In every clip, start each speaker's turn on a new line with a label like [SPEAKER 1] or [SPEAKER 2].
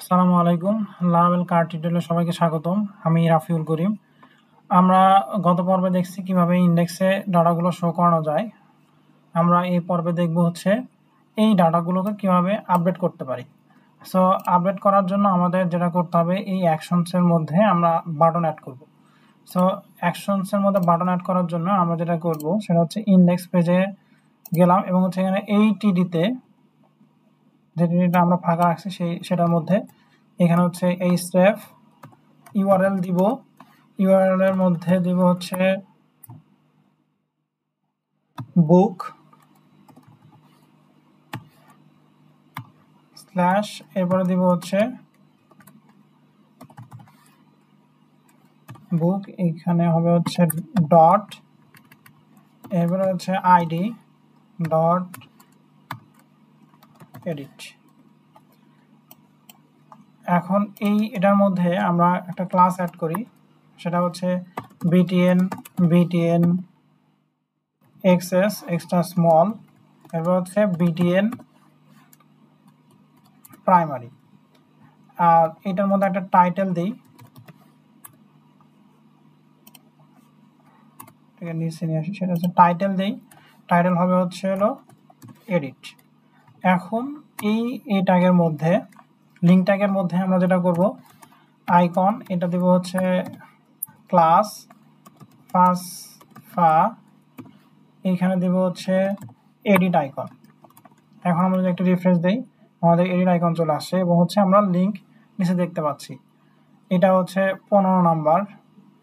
[SPEAKER 1] আসসালামু আলাইকুম। লারাভেল কার টিউটোরিয়ালে সবাইকে স্বাগতম। আমি রাফিউল করিম। আমরা গত পর্বে দেখছি কিভাবে ইন্ডেক্সে ডাটাগুলো শো করানো যায়। আমরা এই পর্বে দেখব হচ্ছে এই ডাটাগুলোকে কিভাবে আপডেট করতে পারি। সো আপডেট করার জন্য আমাদের যেটা করতে হবে, এই অ্যাকশনসের মধ্যে আমরা বাটন অ্যাড করব। সো অ্যাকশনসের মধ্যে বাটন অ্যাড করার জন্য আমরা যেটা করব সেটা হচ্ছে ইন্ডেক্স পেজে গেলাম এবং হচ্ছে এখানে এই টিডিতে যে টিডিটা আমরা ফাঁকা রাখছি সেটার মধ্যে এখানে হচ্ছে এই স্টেপ ইউআরএল দিব। ইউআরএল এর মধ্যে দিব হচ্ছে বুক স্ল্যাশ, এরপরে দিব হচ্ছে বুক, এখানে হবে হচ্ছে ডট, এরপরে হচ্ছে আইডি ডট এডিট। এখন এটার মধ্যে আমরা একটা ক্লাস অ্যাড করি, সেটা হচ্ছে বিটিএন এক্সএস এক্সট্রা স্মল, এরপর হচ্ছে বিটিএন প্রাইমারি। আর এটার মধ্যে একটা টাইটেল দিই, নিচে নিয়ে আসি, সেটা হচ্ছে টাইটেল দিই। টাইটেল হবে হচ্ছে হলো এডিট। এখন এই ট্যাগের মধ্যে, লিঙ্ক ট্যাগের মধ্যে আমরা যেটা করব, আইকন এটা দেব হচ্ছে ক্লাস ফা, এইখানে দেব হচ্ছে এডিট আইকন। এখন আমরা যদি একটা রিফ্রেশ দেই, আমাদের এডিট আইকন চলে আসছে এবং হচ্ছে আমরা লিঙ্ক নিচে দেখতে পাচ্ছি। এটা হচ্ছে 15 নাম্বার,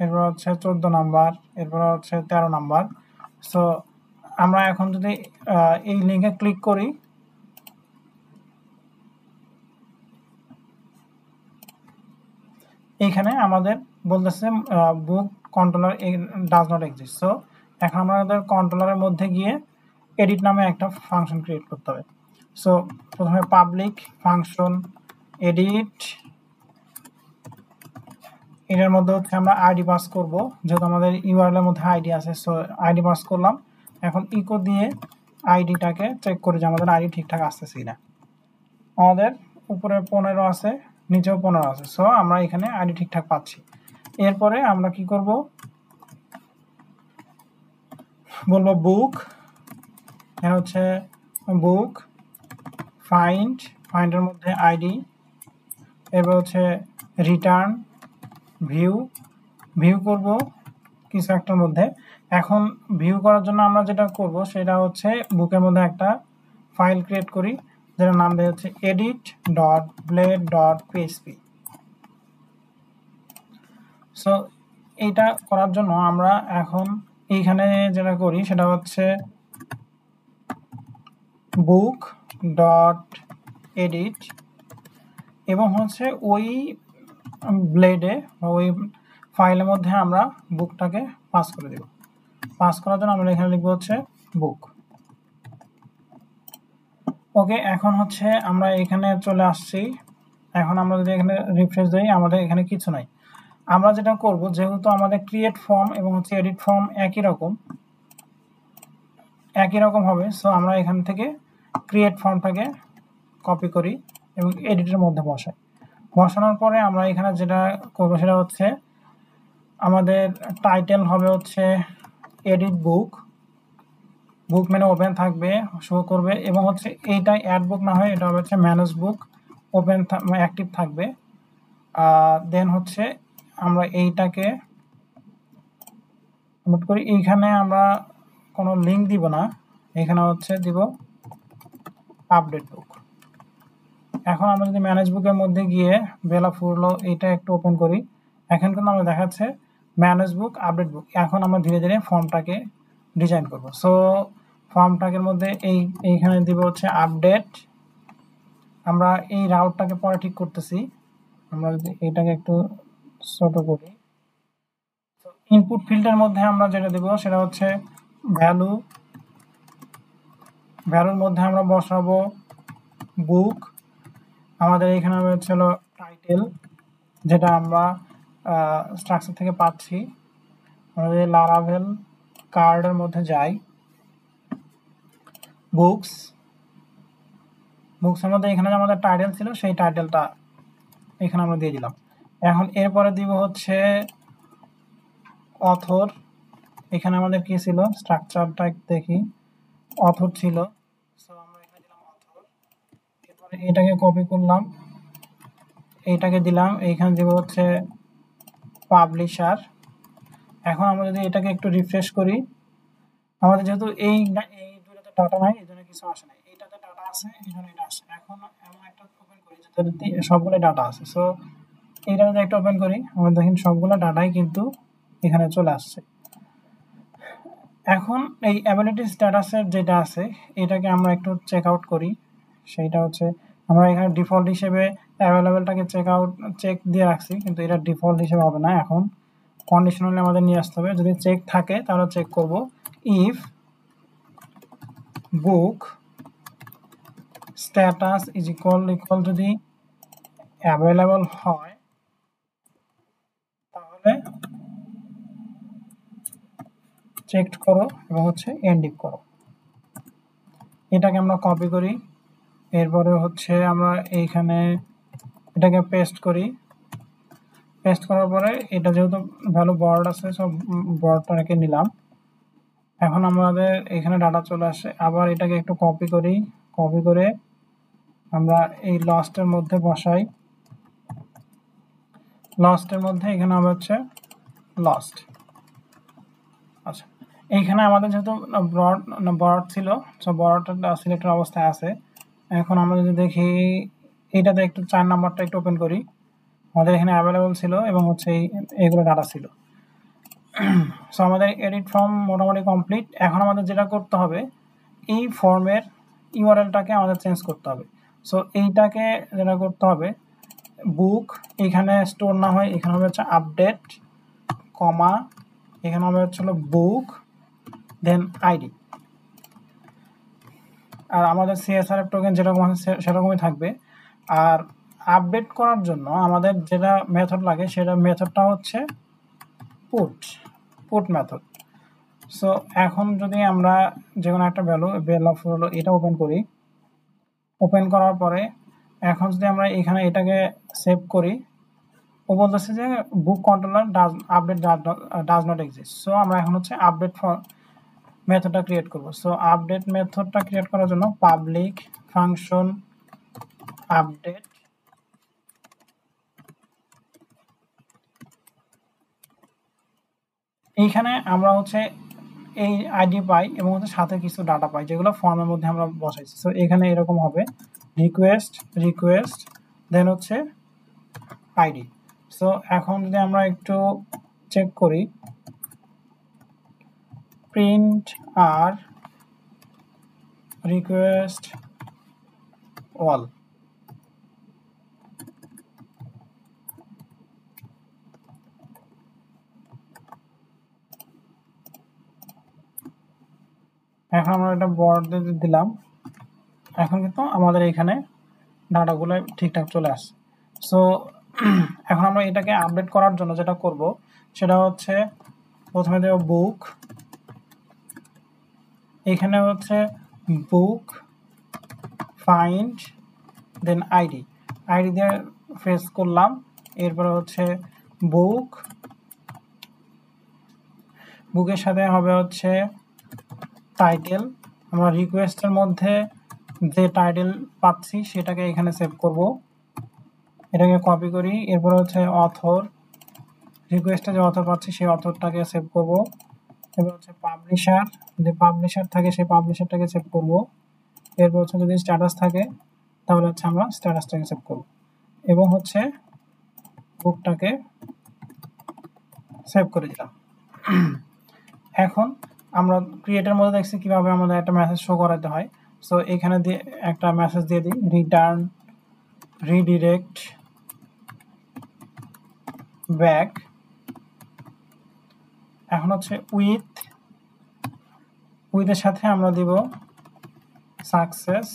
[SPEAKER 1] এরপর হচ্ছে 14 নাম্বার, এরপর হচ্ছে 13 নাম্বার। সো আমরা এখন যদি এই লিঙ্কে ক্লিক করি, এইখানে আমাদের বলতেছে book controller does not exist. So এখন আমাদের কন্ট্রোলারের মধ্যে গিয়ে এডিট নামে একটা ফাংশন ক্রিয়েট করতে হবে। সো প্রথমে পাবলিক ফাংশন এডিট, এটার মধ্যে হচ্ছে আমরা আইডি পাস করব, যেহেতু আমাদের ইউআরএল এর মধ্যে আইডি আছে। সো আইডি পাস করলাম। এখন ইকো দিয়ে আইডিটাকে চেক করি যে আমাদের আইডি ঠিকঠাক আসতেছে কিনা। আমাদের উপরে 15 আছে, নিচেও 15 আছে। সো আমরা এখানে আইডি ঠিকঠাক পাচ্ছি। এরপরে আমরা কি করব, বলবো বুক, এটা হচ্ছে বুক ফাইন্ডের মধ্যে আইডি, এরপর হচ্ছে রিটার্ন ভিউ করব কিছু একটার মধ্যে। এখন ভিউ করার জন্য আমরা যেটা করব সেটা হচ্ছে বুকের মধ্যে একটা ফাইল ক্রিয়েট করি, যেটার নাম দেওয়া হচ্ছে edit.blade.php। সো এইটা করার জন্য আমরা এখন এইখানে যেটা করি সেটা হচ্ছে বুক ডট এডিট এবং হচ্ছে ওই ব্লেডে ওই ফাইলের মধ্যে আমরা বুকটাকে পাস করে দেব। পাস করার জন্য আমরা এখানে লিখবো হচ্ছে বুক। ওকে, এখন হচ্ছে আমরা এখানে চলে আসছি। এখন আমরা যদি এখানে রিফ্রেশ দিই, আমাদের এখানে কিছু নাই। আমরা যেটা করব, যেহেতু আমাদের ক্রিয়েট ফর্ম এবং হচ্ছে এডিট ফর্ম একই রকম হবে, সো আমরা এখান থেকে ক্রিয়েট ফর্মটাকে কপি করি এবং এডিটের মধ্যে বসানোর পরে আমরা এখানে যেটা করবো সেটা হচ্ছে আমাদের টাইটেল হবে হচ্ছে এডিট বুক মেনু ওপেন থাকবে, শো করবে এবং হচ্ছে এইটাই অ্যাড বুক না হয় এটা হবে হচ্ছে ম্যানেজ বুক ওপেন অ্যাক্টিভ থাকবে। দেন হচ্ছে আমরা এইটাকে নোট করি, এইখানে আমরা কোনো লিঙ্ক দিব না, এখানে হচ্ছে দিব আপডেট বুক। এখন আমরা যদি ম্যানেজ বুকের মধ্যে গিয়ে বেলা ফুরলো এইটা একটু ওপেন করি, এখন কিন্তু আমরা দেখাচ্ছে ম্যানেজ বুক আপডেট বুক। এখন আমরা ধীরে ধীরে ফর্মটাকে ডিজাইন করব। সো ফর্মটাকের মধ্যে এইখানে দিব হচ্ছে আপডেট। আমরা এই রাউটটাকে পরে ঠিক করতেছি, আমরা যদি এইটাকে একটু ছোট করি, ইনপুট ফিল্ডের মধ্যে আমরা যেটা দেব সেটা হচ্ছে ভ্যালুর মধ্যে আমরা বসাবো বুক। আমাদের এখানে হচ্ছে টাইটেল, যেটা আমরা স্ট্রাকচার থেকে পাচ্ছি। আমরা যদি লারাভেল কার্ডের মধ্যে যাই, বুকসের মধ্যে এখানে যে আমাদের টাইটেল ছিল সেই টাইটেলটা এখানে আমরা দিয়ে দিলাম। এখন এরপরে দিব হচ্ছে অথর। এখানে আমাদের কি ছিল, স্ট্রাকচারটা দেখি, অথর ছিল, সো আমরা এখানে দিলাম অথর। এরপরে এটাকে কপি করলাম, এইটাকে দিলাম, এইখানে দিব হচ্ছে পাবলিশার। এখন আমরা যদি এটাকে একটু রিফ্রেশ করি, আমাদের যেহেতু এই দুটাতে ডাটা নাই, এই জন্য কিছু আসে নাই, এইটাতে ডাটা আছে, এই জন্য এটা আসে। এখন এমন একটা ওপেন করি যেটাতে সবগুলো ডাটা আছে, সো এইটা যদি একটা ওপেন করি, আমরা দেখেন সবগুলো ডাটাই কিন্তু এখানে চলে আসছে। এখন এই অ্যাবিলিটি স্ট্যাটাসের যেটা আছে, এটাকে আমরা একটু চেক আউট করি। সেইটা হচ্ছে আমরা এখানে ডিফল্ট হিসেবে অ্যাভেলেবেলটাকে চেক দিয়ে রাখছি, কিন্তু এটা ডিফল্ট হিসেবে হবে না, এখন কন্ডিশনালি আমাদের নিয়ে আসতে হবে। যদি চেক থাকে তাহলে চেক করব if book status is equal যদি অ্যাভেলেবল হয় তাহলে চেক করো এবং হচ্ছে এন্ড করো। এটাকে আমরা কপি করি, এরপরে হচ্ছে আমরা এইখানে এটাকে পেস্ট করি। পেস্ট করার পরে এটা যেহেতু ভ্যালু বর্ড আছে, সব বর্ডটা রেখে নিলাম। এখন আমাদের এখানে ডাটা চলে আসে। আবার এটাকে একটু কপি করি, কপি করে আমরা এই লস্টের মধ্যে বসাই। লস্টের মধ্যে এখানে আমরা হচ্ছে লস্ট। আচ্ছা, এইখানে আমাদের যেহেতু বর্ড ছিল, সো বর্ডটা সিলেক্টের অবস্থায় আছে। এখন আমরা যদি দেখি এইটাতে একটু 4 নাম্বারটা একটু ওপেন করি, আমাদের এখানে অ্যাভেলেবল ছিল এবং হচ্ছে এইগুলো ডাটা ছিল। সো আমাদের এডিট ফর্ম মোটামুটি কমপ্লিট। এখন আমাদের যেটা করতে হবে, এই ফর্মের ইউআরএলটাকে আমাদের চেঞ্জ করতে হবে। সো এইটাকে যেটা করতে হবে, বুক এখানে স্টোর না হয়, এখানে হবে হচ্ছে আপডেট কমা, এখানে হবে হচ্ছে বুক দেন আইডি। আর আমাদের সিএসআরএফ টোকেন যেরকম আছে সেরকমই থাকবে। আর আপডেট করার জন্য আমাদের যেটা মেথড লাগে, সেটা মেথডটা হচ্ছে পুট মেথড। সো এখন যদি আমরা যে কোনো একটা ভ্যালু হলো এটা ওপেন করি, ওপেন করার পরে এখন যদি আমরা এখানে এটাকে সেভ করি, ও বলতেছে যে book controller does not exist. So আমরা এখন হচ্ছে আপডেট মেথডটা ক্রিয়েট করব। সো আপডেট মেথডটা ক্রিয়েট করার জন্য পাবলিক ফাংশন আপডেট, এইখানে আমরা হচ্ছে এই আইডি পাই এবং হচ্ছে সাথে কিছু ডাটা পাই যেগুলো ফর্মের মধ্যে আমরা বসাইছি। সো এখানে এরকম হবে রিকোয়েস্ট দেন হচ্ছে আইডি। সো এখন যদি আমরা একটু চেক করি, প্রিন্ট আর রিকোয়েস্ট অল, এখন আমরা এটা বর্ড দিলাম। এখন কিন্তু আমাদের এখানে ডাটাগুলো ঠিকঠাক চলে আসছে। সো এখন আমরা এটাকে আপডেট করার জন্য যেটা করব সেটা হচ্ছে প্রথমে দেব বুক, এখানে হচ্ছে বুক ফাইন্ড দেন আইডি দিয়ে ফেস করলাম। এরপরে হচ্ছে বুকের সাথে হবে হচ্ছে টাইটেল। আমরা রিকোয়েস্টের মধ্যে যে টাইটেল পাচ্ছি সেটাকে এখানে সেভ করব, এটাকে কপি করি। এরপর হচ্ছে অথর, রিকোয়েস্টে যে অথর পাচ্ছি সেই অথরটাকে সেভ করব। এবার হচ্ছে পাবলিশার, যদি পাবলিশার থাকে সেই পাবলিশারটাকে সেভ করব। এরপর হচ্ছে যদি স্ট্যাটাস থাকে তাহলে হচ্ছে আমরা স্ট্যাটাসটাকে সেভ করব এবং হচ্ছে বুকটাকে সেভ করে দিলাম। এখন আমরা ক্রিয়েটের মধ্যে দেখছি কিভাবে আমাদের একটা মেসেজ শো করাতে হয়। সো এখানে দিয়ে একটা মেসেজ দিয়ে দিই, রিটার্ন রিডিরেক্ট ব্যাক। এখন হচ্ছে উইথের সাথে আমরা দিব সাকসেস,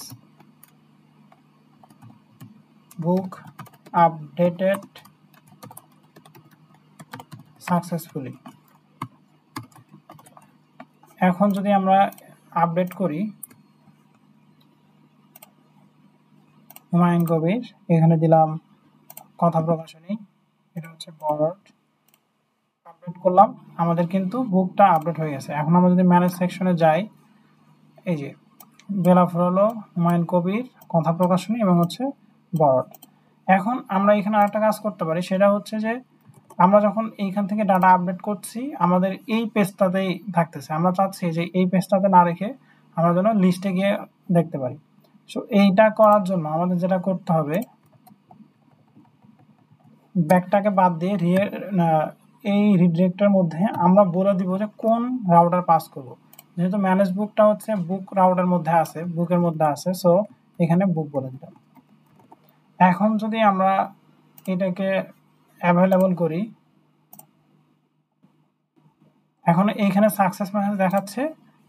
[SPEAKER 1] বুক আপডেটেড সাকসেসফুলি। এখন যদি আমরা আপডেট করি হুমায়ুন কবির, এখানে দিলাম কথা প্রকাশনী, এটা হচ্ছে বর্ড। আপডেট করলাম, আমাদের কিন্তু বুকটা আপডেট হয়ে গেছে। এখন আমরা যদি ম্যানেজ সেকশনে যাই, এই যে বেলাফুল হলো হুমায়ুন কবির, কথা প্রকাশনী এবং হচ্ছে বর্ড। এখন আমরা এখানে আরেকটা কাজ করতে পারি, সেটা হচ্ছে যে আমরা যখন এইখান থেকে ডাটা আপডেট করছি আমাদের এই পেজটাতেই থাকতেছে, আমরা চাচ্ছি যে এই পেজটাতে না রেখে আমরা যেন লিস্টে গিয়ে দেখতে পারি। সো এইটা করার জন্য আমাদের যেটা করতে হবে, ব্যাকটাকে বাদ দিয়ে এই রিডিরেক্টের মধ্যে আমরা বলে দিব যে কোন রাউটার পাস করব। যেহেতু ম্যানেজ বুকটা হচ্ছে বুক রাউটার মধ্যে আছে, বুকের মধ্যে আছে, সো এখানে বুক বলে দিলাম। এখন যদি আমরা এটাকে অ্যাভেলেবল করি, এখন এইখানে সাকসেস মেসেজ দেখাচ্ছে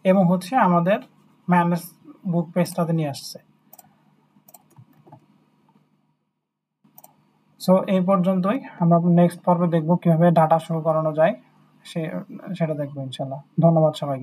[SPEAKER 1] এবং হচ্ছে আমাদের ম্যানেজ বুক পেজটাতে নিয়ে আসছে। সো এই পর্যন্তই, আমরা নেক্সট পর্বে দেখব কিভাবে ডাটা শো করানো যায়, সেটা দেখবো ইনশাল্লাহ। ধন্যবাদ সবাইকে।